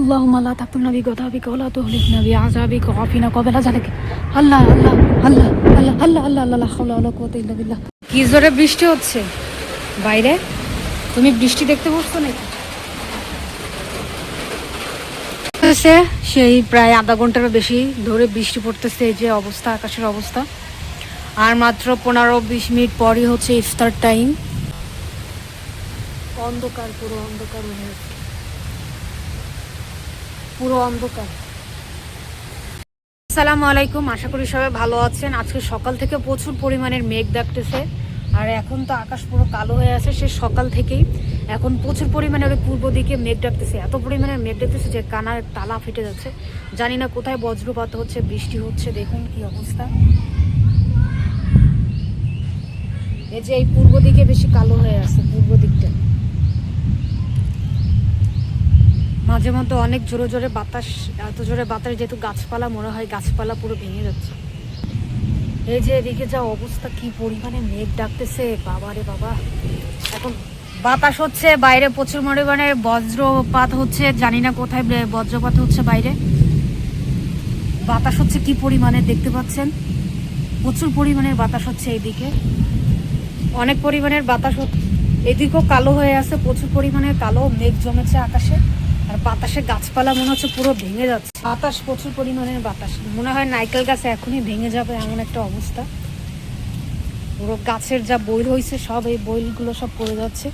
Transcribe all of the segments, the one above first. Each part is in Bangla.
اللهم لا تقتلنا بغضبك ولا تهلكنا بعذابك وعافنا قبل ذلك আল্লাহ আল্লাহ আল্লাহ আল্লাহ আল্লাহ আল্লাহ আল্লাহ লা হাওলা ওয়ালা কুওয়াতা ইল্লা বিল্লাহ। কি জোরে বৃষ্টি হচ্ছে বাইরে, তুমি বৃষ্টি দেখতে পাচ্ছ নাকি? সেই প্রায় আধা ঘন্টারও বেশি ধরে বৃষ্টি পড়তেছে। এই যে অবস্থা, আকাশের অবস্থা। আর মাত্র 15-20 মিনিট পরই হচ্ছে ইফতার টাইম। অন্ধকার, পুরো অন্ধকার হয়ে গেছে, পুরো অন্ধকার। আসসালামু আলাইকুম, আশা করি সবাই ভালো আছেন। আজকে সকাল থেকে প্রচুর পরিমাণের মেঘ ডাকতেছে, আর এখন তো আকাশ পুরো কালো হয়ে আছে। সে সকাল থেকেই এখন প্রচুর পরিমাণে ওই পূর্ব দিকে মেঘ ডাকতেছে, এত পরিমাণের মেঘ ডাকতেছে যে কানার তালা ফেটে যাচ্ছে। জানি না কোথায় বজ্রপাত হচ্ছে, বৃষ্টি হচ্ছে। দেখুন কি অবস্থা। এই যে এই পূর্ব দিকে বেশি কালো হয়ে আছে, পূর্ব দিকটা। মাঝে মধ্যে অনেক জোরে জোরে বাতাস, এত জোরে বাতাস যেহেতু গাছপালা, মনে হয় গাছপালা পুরো ভেঙে যাচ্ছে। এই যে এদিকে যা অবস্থা, কি পরিমাণে মেঘ ডাকতেছে, বাবা রে বাবা। এখন বাতাস হচ্ছে, বাইরে প্রচুর পরিমাণে বজ্রপাত হচ্ছে। জানি না কোথায় বজ্রপাত হচ্ছে, বাইরে বাতাস হচ্ছে কি পরিমাণে, দেখতে পাচ্ছেন প্রচুর পরিমাণের বাতাস হচ্ছে। এইদিকে অনেক পরিমাণের বাতাস হচ্ছে, এদিকেও কালো হয়ে আছে, প্রচুর পরিমাণে কালো মেঘ জমেছে আকাশে। আর বাতাসে গাছপালা মনে হচ্ছে পুরো ভেঙে যাচ্ছে। বাতাস, প্রচুর পরিমাণের বাতাস, মনে হয় নারকেল গাছ এখনই ভেঙে যাবে এমন একটা অবস্থা। পুরো গাছের যা বইল হয়েছে সব, এই বইলগুলো সব পড়ে যাচ্ছে।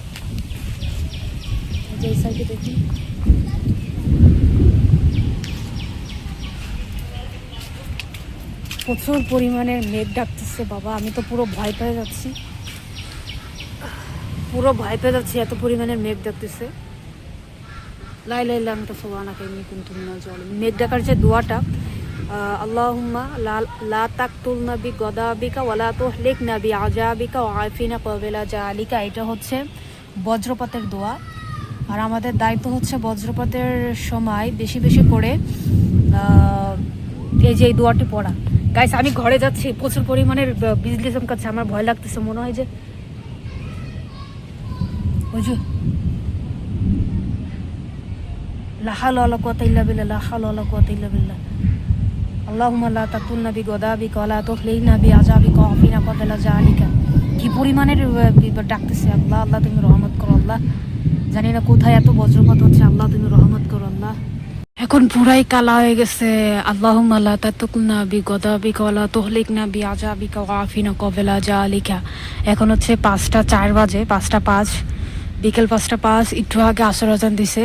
যে সাইডে দেখি, প্রচুর পরিমাণের মেঘ ডাকতেছে বাবা। আমি তো পুরো ভয় পেয়ে যাচ্ছি, পুরো ভয় পেয়ে যাচ্ছি, এত পরিমাণের মেঘ ডাকতেছে। মেঘ ডাকার যে দোয়াটা, আল্লাহুম্মা লা তাকতুলনা বিগদাবিকা ওয়ালা তুহলিকনা বিআযাবিকা ওয়াআফিনা ক্বাবলা যালিকা, এটা হচ্ছে বজ্রপাতের দোয়া। আর আমাদের দায়িত্ব হচ্ছে বজ্রপাতের সময় বেশি বেশি করে এই যে এই দোয়াটি পড়া। গাইস, আমি ঘরে যাচ্ছি, প্রচুর পরিমাণের বিজলি চমকাচ্ছে, আমার ভয় লাগতেছে। মনে হয় যে ওই যে লা হাওলা ওয়ালা কুওয়াতা ইল্লা বিল্লাহ, লা হাওলা ওয়ালা কুওয়াতা ইল্লা বিল্লাহ। আল্লাহুম্মা লা তাকতুলনা বিগদাবিকা ওয়ালা তুহলিকনা বিআযাবিকা ওয়াআফিনা ক্বাবলা যালিকা। কি পরিমাণের ডাকতেছে, আল্লাহ আল্লাহ তুমি রহমত করো আল্লাহ। জানি না কোথায় এত বজ্রপাত হচ্ছে, আল্লাহ তুমি রহমত করো আল্লাহ। এখন পুরাই কালা হয়ে গেছে। আল্লাহুম্মা লা তাকতুলনা বিগদাবিকা ওয়ালা তুহলিকনা বিআযাবিকা ওয়াআফিনা ক্বাবলা যালিকা। এখন হচ্ছে 5টা 4 বাজে, 5টা 5, বিকেল 5টা 5। একটু আগে আসর আজান দিছে,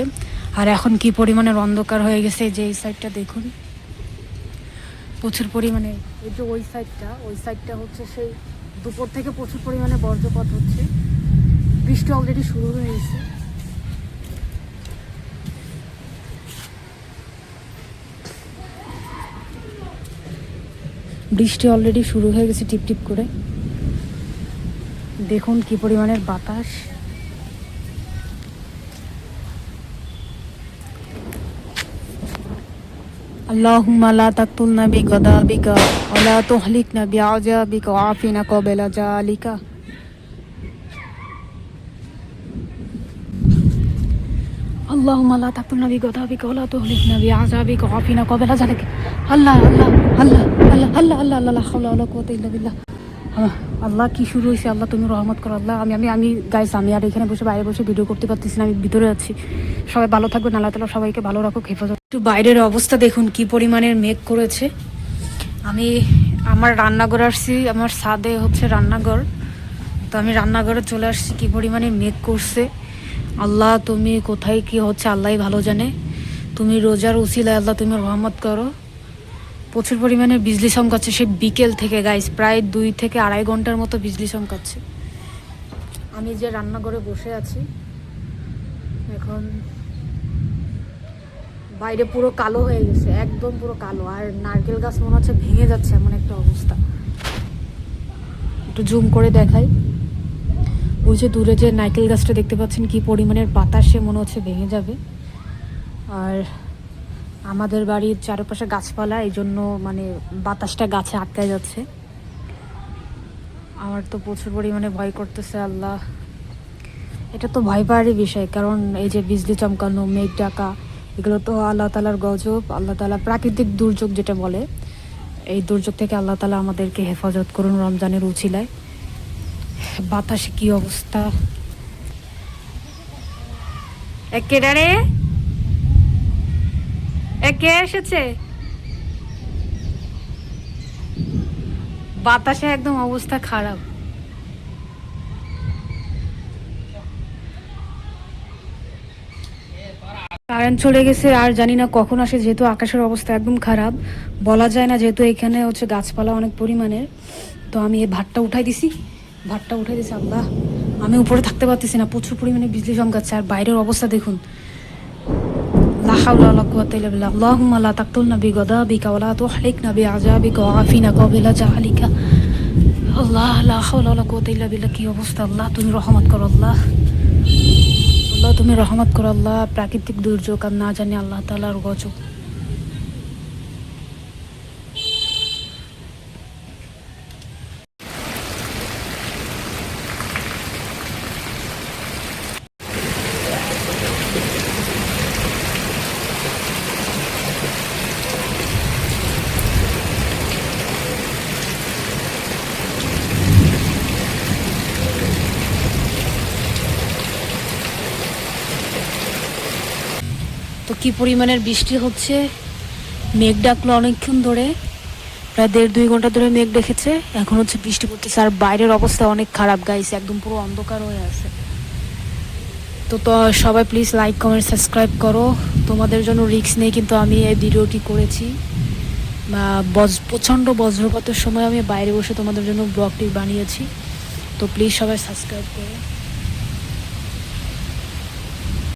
আর এখন কি পরিমাণের অন্ধকার হয়ে গেছে। যে এই সাইডটা দেখুন, প্রচুর পরিমাণে। এই যে ওই সাইডটা হচ্ছে সেই দুপুর থেকে প্রচুর পরিমাণে বজ্রপাত হচ্ছে। বৃষ্টি অলরেডি শুরু হয়ে গেছে। বৃষ্টি অলরেডি শুরু হয়ে গেছে টিপ টিপ করে। দেখুন কি পরিমাণের বাতাস। আল্লাহুম্মা লা তাকতুলনা বিগদাবিকা ওয়ালা তুহলিকনা বিআযাবিকা ওয়াআফিনা ক্বাবলা যালিকা। আল্লাহুম্মা লা তাকতুলনা বিগদাবিকা ওয়ালা তুহলিকনা বিআযাবিকা ওয়াআফিনা ক্বাবলা যালিকা। আল্লাহ আল্লাহ আল্লাহ আল্লাহ আল্লাহ আল্লাহ আল্লাহ লা হাওলা ওয়ালা কুওয়াতা ইল্লা বিল্লাহ। আল্লাহ কি শুরু হয়েছে, আল্লাহ তুমি রহমত করো আল্লাহ। আমি গাইস, আমি আর এখানে বসে বাইরে বসে ভিডিও করতে পারতেছি না, আমি ভিতরে আছি। সবাই ভালো থাকবেন, আল্লাহ তাআলা সবাইকে ভালো রাখুক, হেফাজত। একটু বাইরের অবস্থা দেখুন কি পরিমাণের মেঘ করেছে। আমি আমার রান্নাঘর আসছি, আমার ছাদে হচ্ছে রান্নাঘর, তো আমি রান্নাঘরে চলে আসছি। কি পরিমাণে মেঘ করছে, আল্লাহ তুমি কোথায় কি হচ্ছে আল্লাহই ভালো জানে। তুমি রোজার উসিলায় আল্লাহ তুমি রহমত করো। প্রচুর পরিমাণে বিজলি চমকাচ্ছে সে বিকেল থেকে গাইস, প্রায় 2 থেকে আড়াই ঘন্টার মতো বিজলি চমকাচ্ছে। আমি যে রান্নাঘরে বসে আছি, এখন বাইরে পুরো কালো হয়ে গেছে, একদম পুরো কালো। আর নারকেল গাছ মনে হচ্ছে ভেঙে যাচ্ছে, এমন একটা অবস্থা। একটু জুম করে দেখাই, ওই যে দূরে যে নারকেল গাছটা দেখতে পাচ্ছেন, কি পরিমাণের বাতাসে মনে হচ্ছে ভেঙে যাবে। আর আমাদের বাড়ির চারপাশে গাছপালা, এই জন্য মানে বাতাসটা গাছে আটকায় যাচ্ছে। আমার তো প্রচুর পরিমাণে ভয় করতেছে আল্লাহ। এটা তো ভয় পাওয়ারই বিষয়, কারণ এই যে বিজলি চমকানো, মেঘ ডাকা, এগুলো তো আল্লাহ তাআলার গজব, আল্লাহ তাআলা প্রাকৃতিক দুর্যোগ যেটা বলে, এই দুর্যোগ থেকে আল্লাহ তাআলা আমাদেরকে হেফাজত করুন রমজানের উছিলায়। বাতাসে কি অবস্থা! একেবারে একে এসেছে, বাতাসে একদম অবস্থা খারাপ। কারেন্ট চলে গেছে, আর জানি না কখন আসে, যেহেতু আকাশের অবস্থা একদম খারাপ, বলা যায় না, যেহেতু এখানে হচ্ছে গাছপালা অনেক পরিমাণের। তো আমি এই ভাতটা উঠাই দিছি। আল্লাহ, আমি উপরে থাকতে পারতেছি না, প্রচুর পরিমাণে বিজলি চমকাচ্ছে, আর বাইরের অবস্থা দেখুন। লা হাওলা ওয়ালা কুওয়াতা ইল্লা বিল্লাহ। আল্লাহুম্মা লা তাকতুলনা বিগাদাবিকা ওয়া লা তুহলিকনা বিআযাবিকা ওয়া আফিনা ক্বাবলা জাহালিকা। আল্লাহ, লা হাওলা ওয়ালা কুওয়াতা ইল্লা বিল্লাহ। কি অবস্থা! আল্লাহ তুমি রহমত করো, আল্লাহ আল্লাহ তুমি রহমত করো, আল্লাহ। প্রাকৃতিক দুর্যোগ আর না জানি আল্লাহ তাআলার গজব। তো কি পরিমাণের বৃষ্টি হচ্ছে! মেঘ ডাকলো অনেকক্ষণ ধরে, প্রায় 1.5-2 ঘন্টা ধরে মেঘ ডেকেছে, এখন হচ্ছে বৃষ্টি পড়তেছে। আর বাইরের অবস্থা অনেক খারাপ গাইস, একদম পুরো অন্ধকার হয়ে আছে। তো সবাই প্লিজ লাইক কমেন্ট সাবস্ক্রাইব করো। তোমাদের জন্য রিস্ক নেই, কিন্তু আমি এই ভিডিওটি করেছি। প্রচণ্ড বজ্রপাতের সময় আমি বাইরে বসে তোমাদের জন্য ব্লগটি বানিয়েছি। তো প্লিজ সবাই সাবস্ক্রাইব করো।